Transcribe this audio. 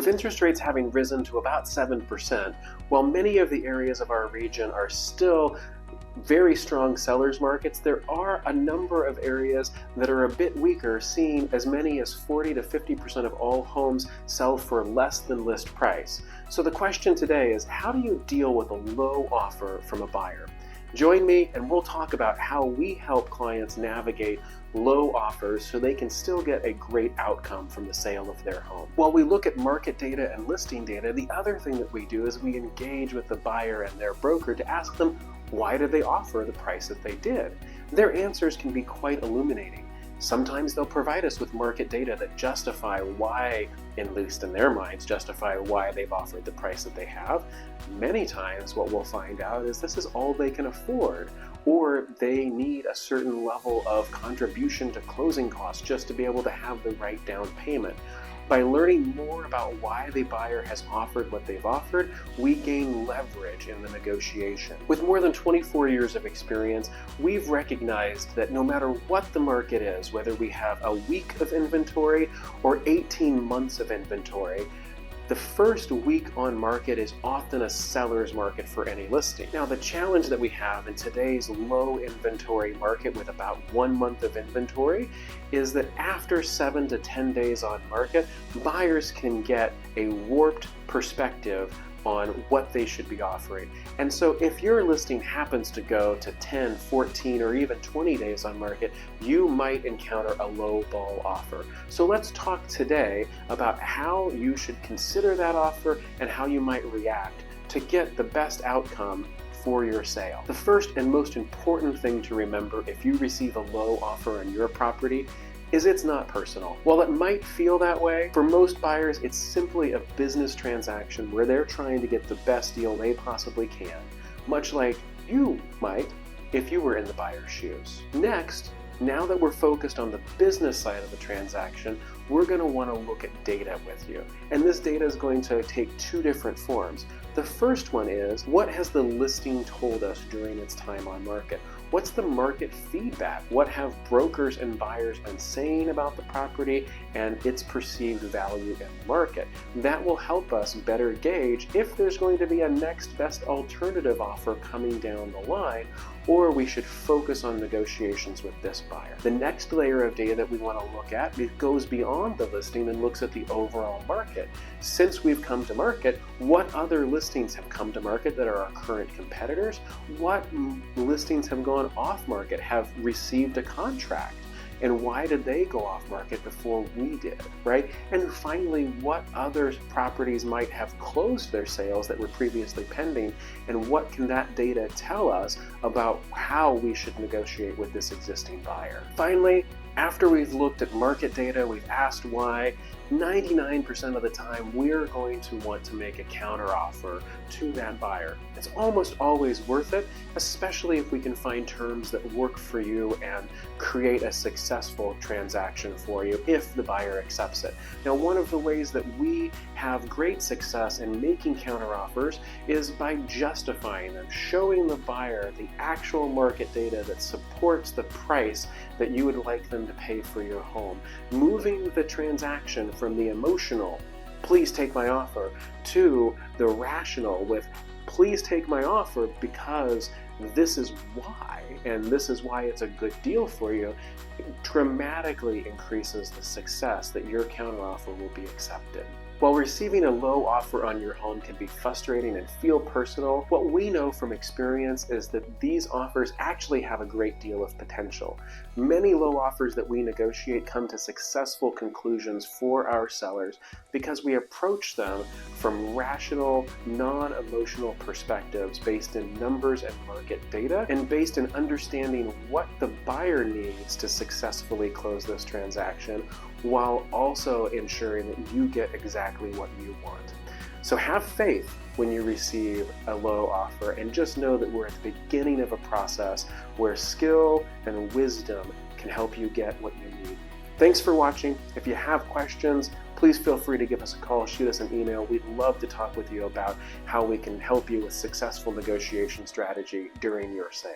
With interest rates having risen to about 7%, while many of the areas of our region are still very strong sellers markets, there are a number of areas that are a bit weaker, seeing as many as 40 to 50% of all homes sell for less than list price. So the question today is, how do you deal with a low offer from a buyer? Join me and we'll talk about how we help clients navigate low offers so they can still get a great outcome from the sale of their home. While we look at market data and listing data, the other thing that we do is we engage with the buyer and their broker to ask them, why did they offer the price that they did? Their answers can be quite illuminating. Sometimes they'll provide us with market data that justify why, at least in their minds, justify why they've offered the price that they have. Many times what we'll find out is this is all they can afford, or they need a certain level of contribution to closing costs just to be able to have the right down payment. By learning more about why the buyer has offered what they've offered, we gain leverage in the negotiation. With more than 24 years of experience, we've recognized that no matter what the market is, whether we have a week of inventory or 18 months of inventory, the first week on market is often a seller's market for any listing. Now, the challenge that we have in today's low inventory market with about 1 month of inventory is that after 7 to 10 days on market, buyers can get a warped perspective on what they should be offering. And so if your listing happens to go to 10, 14, or even 20 days on market, you might encounter a lowball offer. So let's talk today about how you should consider that offer and how you might react to get the best outcome for your sale. The first and most important thing to remember if you receive a low offer on your property is it's not personal. While it might feel that way, for most buyers, it's simply a business transaction where they're trying to get the best deal they possibly can, much like you might if you were in the buyer's shoes. Next, now that we're focused on the business side of the transaction, we're going to want to look at data with you. And this data is going to take two different forms. The first one is, what has the listing told us during its time on market? What's the market feedback? What have brokers and buyers been saying about the property and its perceived value in the market? That will help us better gauge if there's going to be a next best alternative offer coming down the line, or we should focus on negotiations with this buyer. The next layer of data that we want to look at, it goes beyond the listing and looks at the overall market. Since we've come to market, what other listings have come to market that are our current competitors? What listings have gone off market, have received a contract? And why did they go off market before we did, right? And finally, what other properties might have closed their sales that were previously pending, and what can that data tell us about how we should negotiate with this existing buyer? Finally, after we've looked at market data, we've asked why, 99% of the time we're going to want to make a counteroffer to that buyer. It's almost always worth it, especially if we can find terms that work for you and create a successful transaction for you if the buyer accepts it. Now, one of the ways that we have great success in making counteroffers is by justifying them, showing the buyer the actual market data that supports the price that you would like them to pay for your home, moving the transaction from the emotional, please take my offer, to the rational with, please take my offer because this is why, and this is why it's a good deal for you. It dramatically increases the success that your counteroffer will be accepted. While receiving a low offer on your home can be frustrating and feel personal, what we know from experience is that these offers actually have a great deal of potential. Many low offers that we negotiate come to successful conclusions for our sellers because we approach them from rational, non-emotional perspectives based in numbers and market data, and based in understanding what the buyer needs to successfully close this transaction, while also ensuring that you get exactly what you want. So have faith when you receive a low offer, and just know that we're at the beginning of a process where skill and wisdom can help you get what you need. Thanks for watching. If you have questions, please feel free to give us a call, shoot us an email. We'd love to talk with you about how we can help you with successful negotiation strategy during your sale.